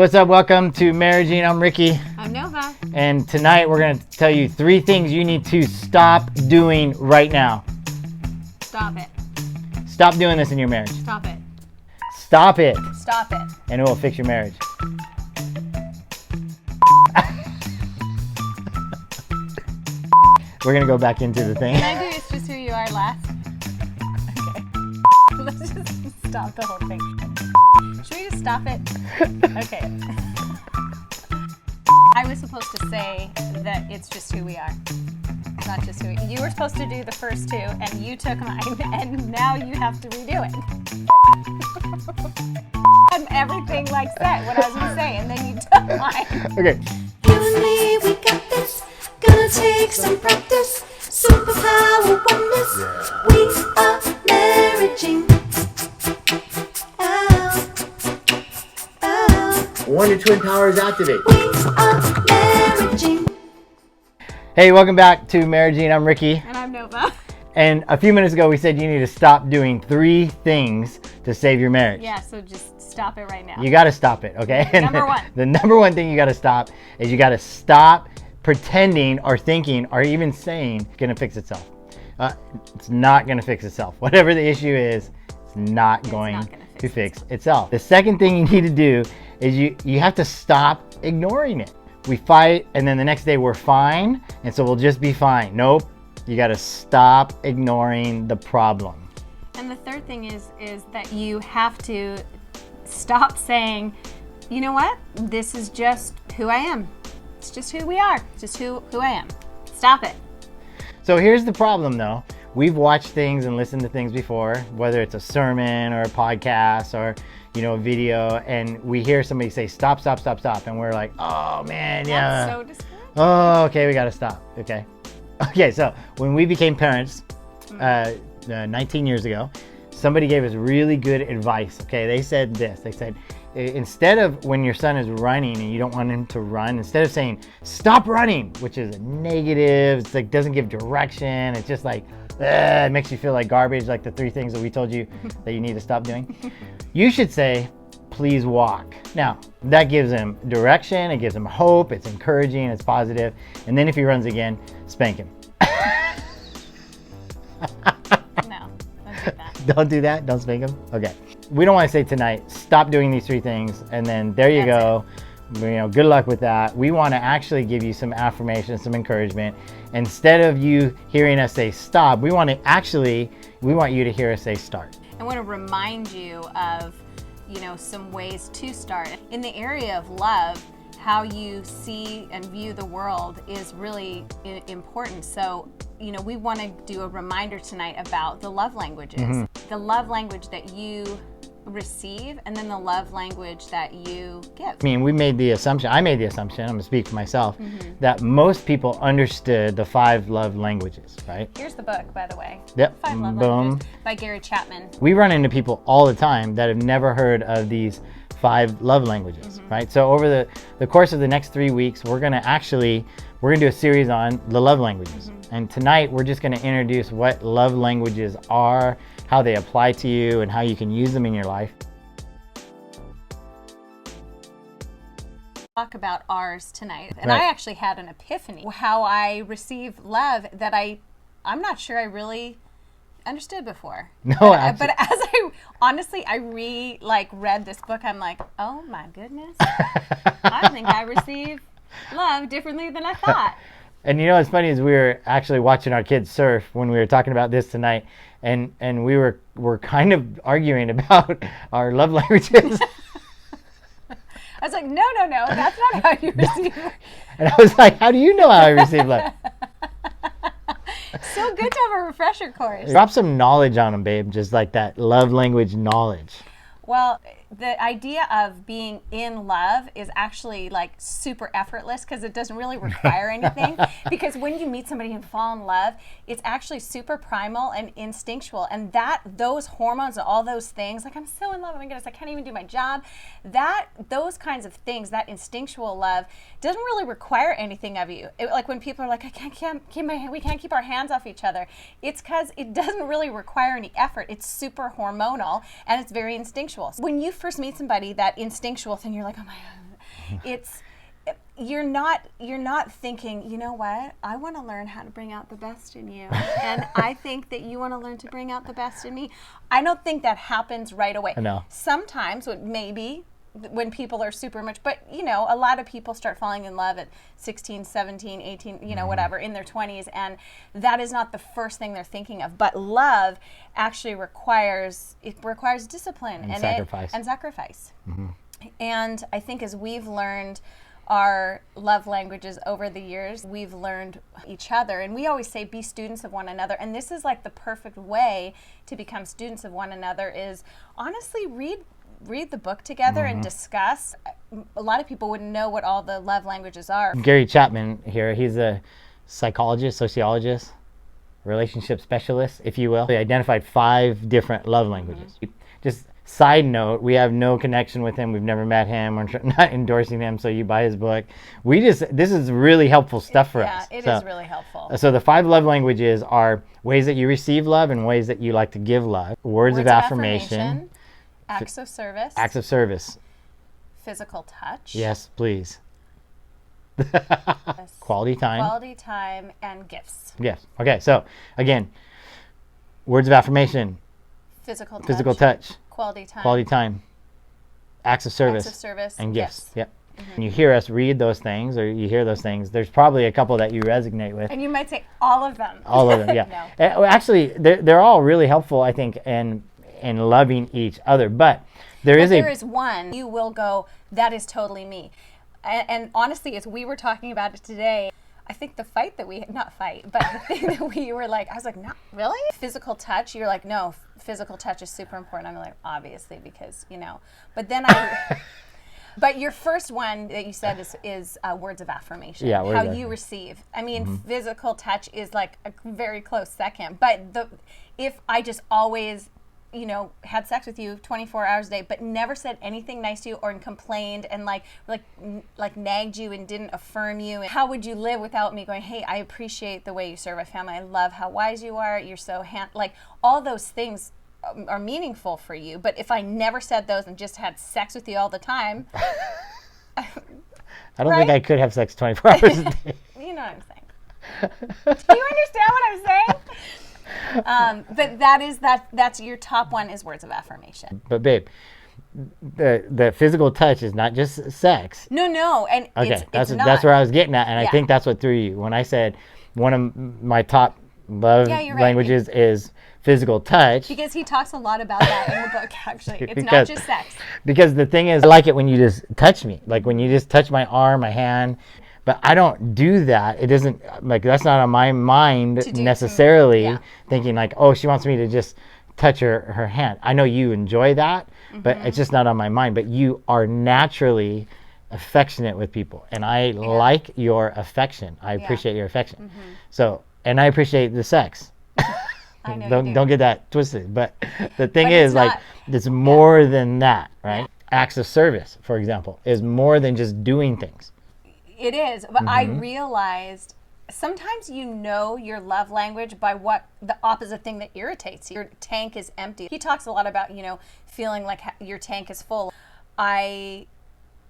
What's up? Welcome to Marriaging. I'm Ricky. I'm Nova. And tonight we're going to tell you 3 things you need to stop doing right now. Stop it. Stop doing this in your marriage. Stop it. Stop it. Stop it. And it will fix your marriage. We're going to go back into the thing. Can I do It's Just Who You Are last? Okay. Let's just stop the whole thing. Should we just stop it? Okay. I was supposed to say that it's just who we are. It's not just who you were supposed to do the first 2, and you took mine, and now you have to redo it. I'm everything like set what I was going to say, and then you took mine. Okay. You and me, we got this. Gonna take some practice. Superpower oneness. We are marriaging. Wonder Twin Powers activate. We are marriaging. Hey, welcome back to Marriaging. I'm Ricky. And I'm Nova. And a few minutes ago we said you need to stop doing 3 things to save your marriage. Yeah, so just stop it right now. You got to stop it, okay? Number 1. The number 1 thing you got to stop is you got to stop pretending or thinking or even saying it's going to fix itself. It's not going to fix itself. Whatever the issue is, it's not going to fix itself. The second thing you need to do is you have to stop ignoring it. We fight and then the next day we're fine, and so we'll just be fine. Nope. You got to stop ignoring the problem. And the third thing is that you have to stop saying, you know what? This is just who I am. It's just who we are. It's just who I am. Stop it. So here's the problem though. We've watched things and listened to things before, whether it's a sermon or a podcast or, a video, and we hear somebody say, stop, and we're like, oh man, yeah. That's so discouraging. Oh, okay, we got to stop. Okay, so when we became parents 19 years ago, somebody gave us really good advice. Okay, they said this. They said, instead of when your son is running and you don't want him to run, instead of saying, stop running, which is a negative, it's like doesn't give direction, it's just like, it makes you feel like garbage, like the 3 things that we told you that you need to stop doing. You should say, please walk. Now, that gives him direction, it gives him hope, it's encouraging, it's positive. And then if he runs again, spank him. No, don't do that. Don't do that? Don't spank him? Okay. We don't want to say tonight, stop doing these 3 things, and then there you go. Good luck with that. We want to actually give you some affirmation, some encouragement. Instead of you hearing us say stop, we want you to hear us say start. I want to remind you of, some ways to start. In the area of love, how you see and view the world is really important. So, we want to do a reminder tonight about the love languages. Mm-hmm. The love language that you receive and then the love language that you give. I made the assumption, I'm going to speak for myself, that most people understood the 5 love languages, right? Here's the book, by the way. Yep. 5 Love Boom. Languages by Garry Chapman. We run into people all the time that have never heard of these 5 love languages, right? So over the course of the next 3 weeks, we're going to do a series on the love languages. And tonight we're just going to introduce what love languages are, how they apply to you, and how you can use them in your life. Talk about ours tonight. And right. I actually had an epiphany how I receive love that I'm not sure I really understood before. No, but as I read this book, I'm like, oh my goodness. I think I receive love differently than I thought. And what's funny is we were actually watching our kids surf when we were talking about this tonight, and we were kind of arguing about our love languages. I was like, no, that's not how you receive love. And I was like, how do you know how I receive love? So good to have a refresher course. Drop some knowledge on them, babe, just like that love language knowledge. Well, the idea of being in love is actually like super effortless because it doesn't really require anything. Because when you meet somebody and fall in love, it's actually super primal and instinctual. And those hormones and all those things, like I'm so in love, oh my goodness, I can't even do my job. Those kinds of things, that instinctual love, doesn't really require anything of you. Like when people are like, we can't keep our hands off each other. It's because it doesn't really require any effort. It's super hormonal and it's very instinctual. When you first meet somebody, that instinctual thing, you're like, oh my God, it's you're not thinking, you know what, I want to learn how to bring out the best in you, and I think that you want to learn to bring out the best in me. I don't think that happens right away. No. Sometimes maybe when people are super much, but you know, a lot of people start falling in love at 16, 17, 18, you know, whatever, in their 20s, and that is not the first thing they're thinking of. But love actually requires discipline And sacrifice. and sacrifice. And I think as we've learned our love languages over the years, we've learned each other, and we always say be students of one another, and this is like the perfect way to become students of one another is honestly read the book together and discuss. A lot of people wouldn't know what all the love languages are. Garry Chapman here, he's a psychologist, sociologist, relationship specialist, if you will. He identified 5 different love languages. Just side note, we have no connection with him. We've never met him. We're not endorsing him, so you buy his book. This is really helpful stuff for us. Yeah, it is really helpful. So the 5 love languages are ways that you receive love and ways that you like to give love. Words of affirmation. Acts of service. Acts of service. Physical touch. Yes, please. Yes. Quality time. Quality time and gifts. Yes. Okay, so again, words of affirmation. Physical touch. Quality time. Quality time. Acts of service. Acts of service. And gifts. Yep. When you hear us read those things, or you hear those things, there's probably a couple that you resonate with. And you might say all of them. All of them, yeah. No. Actually, they're all really helpful, I think, in loving each other. But there is one you will go, that is totally me. And honestly, as we were talking about it today, I think the thing that we were like, I was like, not really? Physical touch, you're like, no, physical touch is super important. I'm like, obviously, because, you know. But then but your first one that you said is words of affirmation. Yeah, how you receive. I mean, physical touch is like a very close second. But if I just always, you know, had sex with you 24 hours a day, but never said anything nice to you or complained and like nagged you and didn't affirm you, how would you live without me going, hey, I appreciate the way you serve a family. I love how wise you are. You're so like all those things are meaningful for you. But if I never said those and just had sex with you all the time, I don't think I could have sex 24 hours a day. You know what I'm saying? Do you understand what I'm saying? But that's your top one is words of affirmation. But babe, the physical touch is not just sex. No, and okay, it's not. That's where I was getting at, and Yeah. I think that's what threw you when I said one of my top love languages is physical touch. Because he talks a lot about that in the book. Actually, it's not just sex. Because the thing is, I like it when you just touch me, like when you just touch my arm, my hand. But I don't do that. It doesn't, like, that's not on my mind necessarily, thinking like, oh, she wants me to just touch her hand. I know you enjoy that, but it's just not on my mind. But you are naturally affectionate with people, and I like your affection. I appreciate your affection. So, and I appreciate the sex. I know Don't get that twisted. But the thing is, like, it's more than that, right? Acts of service, for example, is more than just doing things. It is, but I realized sometimes you know your love language by what the opposite thing that irritates you. Your tank is empty. He talks a lot about, you know, feeling like your tank is full. I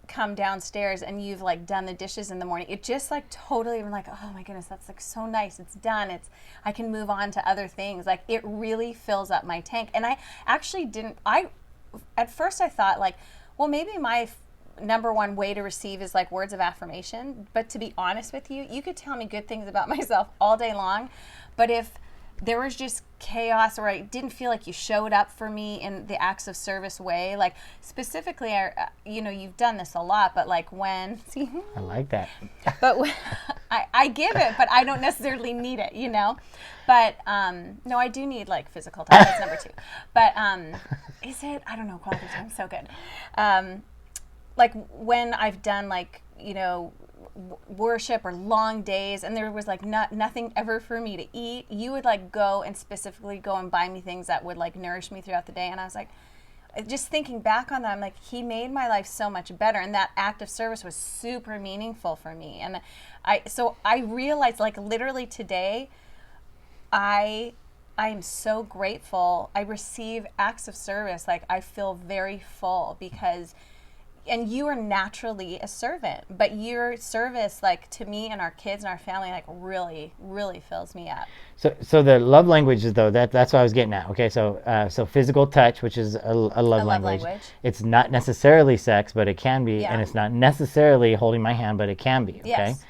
come downstairs and you've like done the dishes in the morning. It just like totally, I'm like, oh my goodness, that's like so nice. It's done. I can move on to other things. Like it really fills up my tank. And I actually at first I thought like, well, maybe my number one way to receive is like words of affirmation. But to be honest with you, you could tell me good things about myself all day long. But if there was just chaos or I didn't feel like you showed up for me in the acts of service way, like specifically, you know, you've done this a lot, but like when, see, I like that. but when, I give it, but I don't necessarily need it, you know? But no, I do need like physical touch, that's number 2. But is it, I don't know, quality time, so good. Like when I've done like, you know, worship or long days and there was like nothing ever for me to eat, you would like go and specifically go and buy me things that would like nourish me throughout the day. And I was like, just thinking back on that, I'm like, he made my life so much better. And that act of service was super meaningful for me. And so I realized like literally today, I am so grateful. I receive acts of service. Like I feel very full because and you are naturally a servant, but your service, like to me and our kids and our family, like really, really fills me up. So the love languages, though, that's what I was getting at. Okay, so physical touch, which is a love language. It's not necessarily sex, but it can be, and it's not necessarily holding my hand, but it can be. Okay. Yes.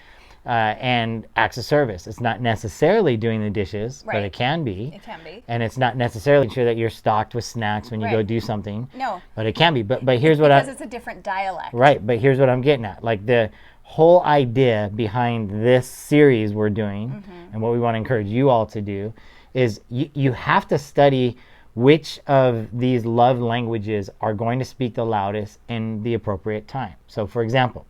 And acts of service. It's not necessarily doing the dishes, but it can be. It can be. And it's not necessarily sure that you're stocked with snacks when you go do something. No. But it can be. But here's what because it's a different dialect. Right. But here's what I'm getting at. Like the whole idea behind this series we're doing, and what we want to encourage you all to do, is you have to study which of these love languages are going to speak the loudest in the appropriate time. So, for example,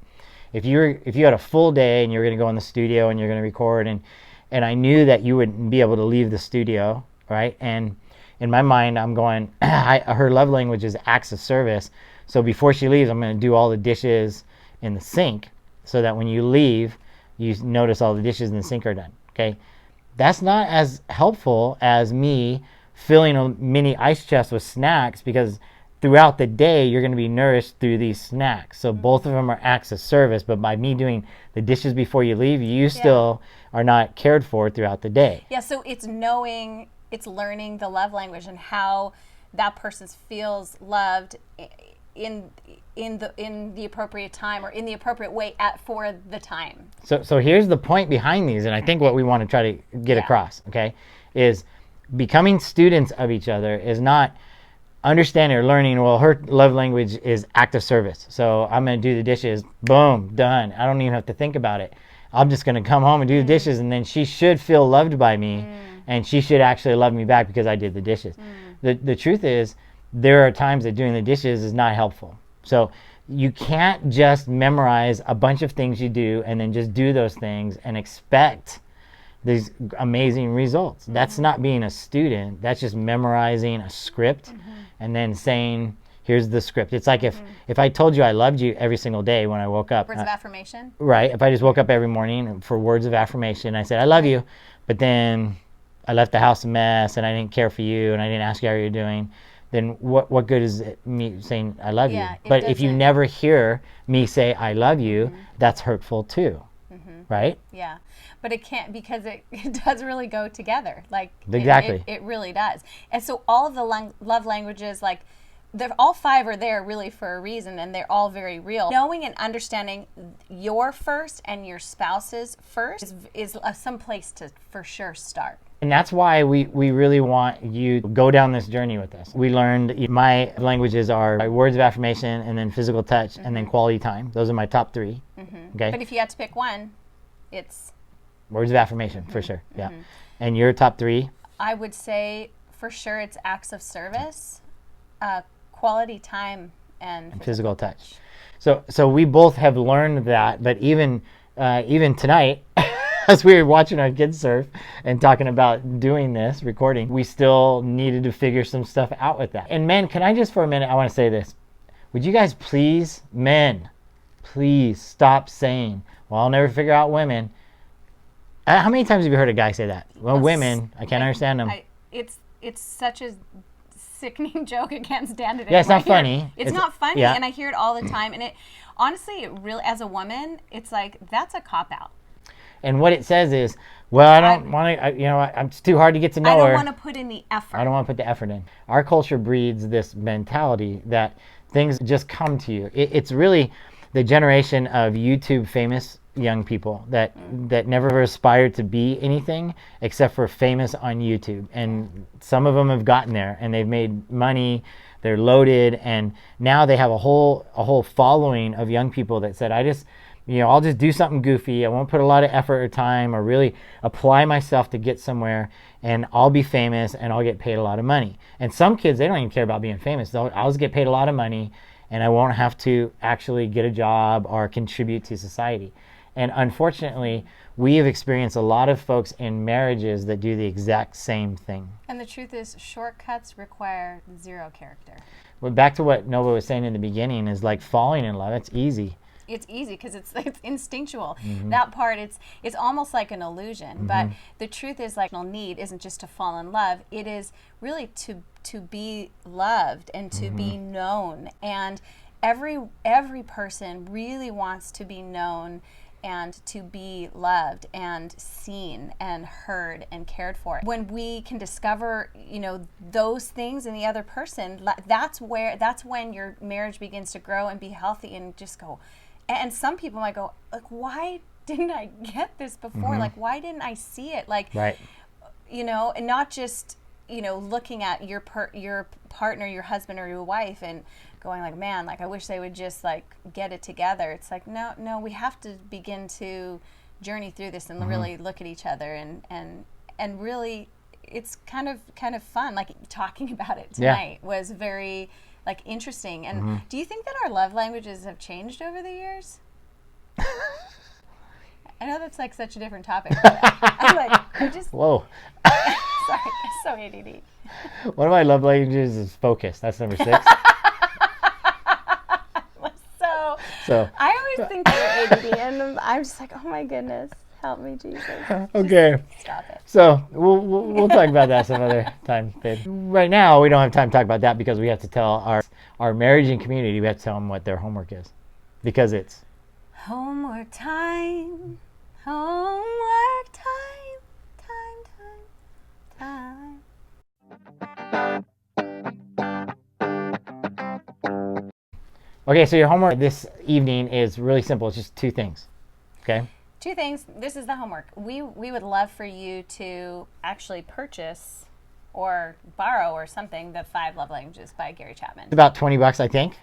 if you had a full day and you're going to go in the studio and you're going to record, and I knew that you wouldn't be able to leave the studio, right? And in my mind, I'm going, her love language is acts of service. So before she leaves, I'm going to do all the dishes in the sink, so that when you leave, you notice all the dishes in the sink are done. Okay, that's not as helpful as me filling a mini ice chest with snacks, because throughout the day, you're going to be nourished through these snacks. So both of them are acts of service, but by me doing the dishes before you leave, you still are not cared for throughout the day. Yeah, so it's learning the love language and how that person feels loved in the appropriate time, or in the appropriate way for the time. So here's the point behind these, and I think what we want to try to get across, okay, is becoming students of each other is not understanding or learning, well, her love language is act of service, so I'm going to do the dishes, boom, done. I don't even have to think about it. I'm just going to come home and do the dishes, and then she should feel loved by me, and she should actually love me back because I did the dishes. The truth is, there are times that doing the dishes is not helpful. So you can't just memorize a bunch of things you do and then just do those things and expect these amazing results. That's not being a student. That's just memorizing a script and then saying, here's the script. It's like if I told you I loved you every single day when I woke up. Words of affirmation? Right. If I just woke up every morning for words of affirmation, I said, I love you, but then I left the house a mess and I didn't care for you and I didn't ask you how you're doing, then what good is it me saying I love you? But if you never hear me say I love you, that's hurtful too. Right? Yeah. But it can't, because it does really go together. Like exactly. It really does. And so all of the love languages, like they're all 5 are there really for a reason, and they're all very real. Knowing and understanding your first and your spouse's first is some place to for sure start. And that's why we really want you to go down this journey with us. We learned my languages are words of affirmation, and then physical touch, and then quality time. Those are my top 3. Okay. But if you had to pick one, it's words of affirmation, for sure. Yeah. And your top 3? I would say for sure it's acts of service, quality time, and physical touch. So we both have learned that, but even tonight, as we were watching our kids surf and talking about doing this recording, we still needed to figure some stuff out with that. And men, can I just for a minute, I want to say this. Would you guys please, men, please stop saying, well, I'll never figure out women. How many times have you heard a guy say that? Well, women, I can't understand them. It's such a sickening joke. I can't stand it. Yeah, it's not funny. It's not funny, and I hear it all the time. And it honestly, it really, as a woman, it's like that's a cop out. And what it says is, well, I don't want to, it's too hard to get to know her. I don't want to put in the effort. I don't want to put the effort in. Our culture breeds this mentality that things just come to you. It's really the generation of YouTube famous young people that never aspired to be anything except for famous on YouTube. And some of them have gotten there and they've made money. They're loaded, and now they have a whole following of young people that said, I'll just do something goofy. I won't put a lot of effort or time or really apply myself to get somewhere, and I'll be famous and I'll get paid a lot of money. And some kids, they don't even care about being famous. I'll just get paid a lot of money and I won't have to actually get a job or contribute to society. And unfortunately, we have experienced a lot of folks in marriages that do the exact same thing. And the truth is, shortcuts require 0 character. Well, back to what Nova was saying in the beginning is like falling in love. It's easy. It's easy because it's instinctual. That part, it's almost like an illusion. But the truth is, like, need isn't just to fall in love. It is really to be loved and to be known. And every person really wants to be known and to be loved and seen and heard and cared for. When we can discover, those things in the other person, that's when your marriage begins to grow and be healthy and just go. And some people might go, like, why didn't I get this before? Like, why didn't I see it? Like, Right. And not just, looking at your partner, your husband or your wife and going like, man, like I wish they would just like get it together. It's like, no, we have to begin to journey through this and really look at each other and really it's kind of fun. Like talking about it tonight was very like interesting. And do you think that our love languages have changed over the years? I know that's like such a different topic. But I'm like, we just Whoa. sorry, so ADD. One of my love languages is focus. That's number 6. So I always think you're ADD, and I'm just like, oh my goodness, help me, Jesus. okay. Just stop it. So we'll talk about that some other time. But right now we don't have time to talk about that because we have to tell our marriage and community. We have to tell them what their homework is, because it's homework time. Okay, so your homework this evening is really simple. It's just 2 things. Okay? 2 things. This is the homework. We would love for you to actually purchase or borrow or something the 5 Love Languages by Garry Chapman. It's about $20, I think.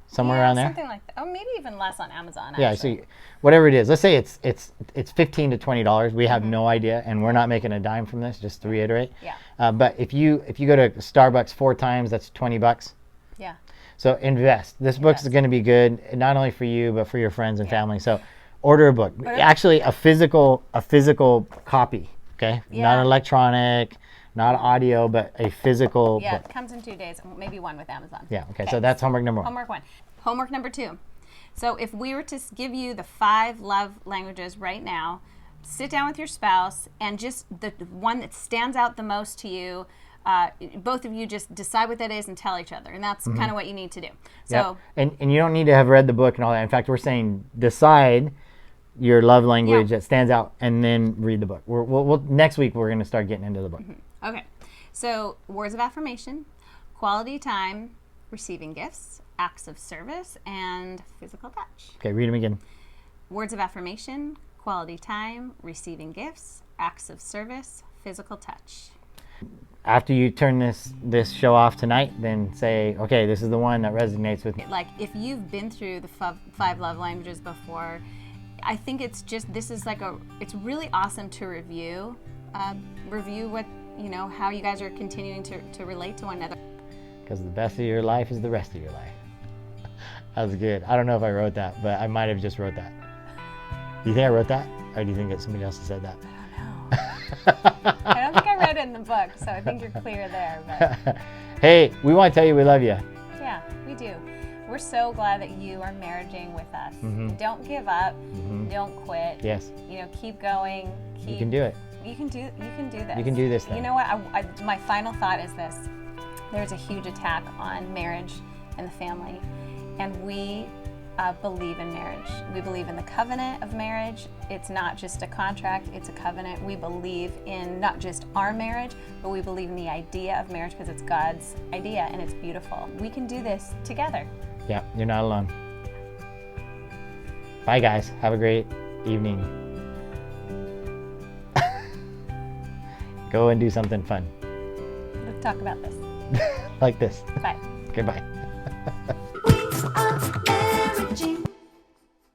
Somewhere around there. Something like that. Oh, maybe even less on Amazon, Yeah, actually. so whatever it is. Let's say it's $15 to $20. We have no idea, and we're not making a dime from this, just to reiterate. Yeah. But if you go to Starbucks 4 times, that's $20. Yeah. So invest. This book's going to be good, not only for you, but for your friends and family. So order a book. Actually, a physical copy, okay? Yeah. Not electronic, not audio, but a physical Yeah, book. it comes in 2 days, maybe 1 with Amazon. Yeah, okay. So that's homework number 1. Homework 1. Homework number 2. So if we were to give you the 5 love languages right now, sit down with your spouse and just the one that stands out the most to you, both of you just decide what that is and tell each other. And that's kind of what you need to do. So and you don't need to have read the book and all that. In fact, we're saying decide your love language that stands out and then read the book. We'll next week we're going to start getting into the book. Okay. So words of affirmation, quality time, receiving gifts, acts of service, and physical touch. Okay, read them again. Words of affirmation, quality time, receiving gifts, acts of service, physical touch. After you turn this show off tonight, then say, okay, this is the one that resonates with me. Like if you've been through the 5 love languages before, I think it's really awesome to review what, how you guys are continuing to relate to one another. Because the best of your life is the rest of your life. That was good. I don't know if I wrote that, but I might have just wrote that. Do you think I wrote that? Or do you think that somebody else has said that? I don't think I read it in the book, so I think you're clear there. But Hey, we want to tell you we love you. yeah, we do. We're so glad that you are marriaging with us. Don't give up. Don't quit. Yes. Keep going. You can do it. You can do this. You can do this thing. You know what? My final thought is this. There's a huge attack on marriage and the family, and we believe in marriage. We believe in the covenant of marriage. It's not just a contract, it's a covenant. We believe in not just our marriage, but we believe in the idea of marriage because it's God's idea and it's beautiful. We can do this together. Yeah, you're not alone. Bye, guys. Have a great evening. Go and do something fun. Let's talk about this. Like this. Bye. Okay, bye.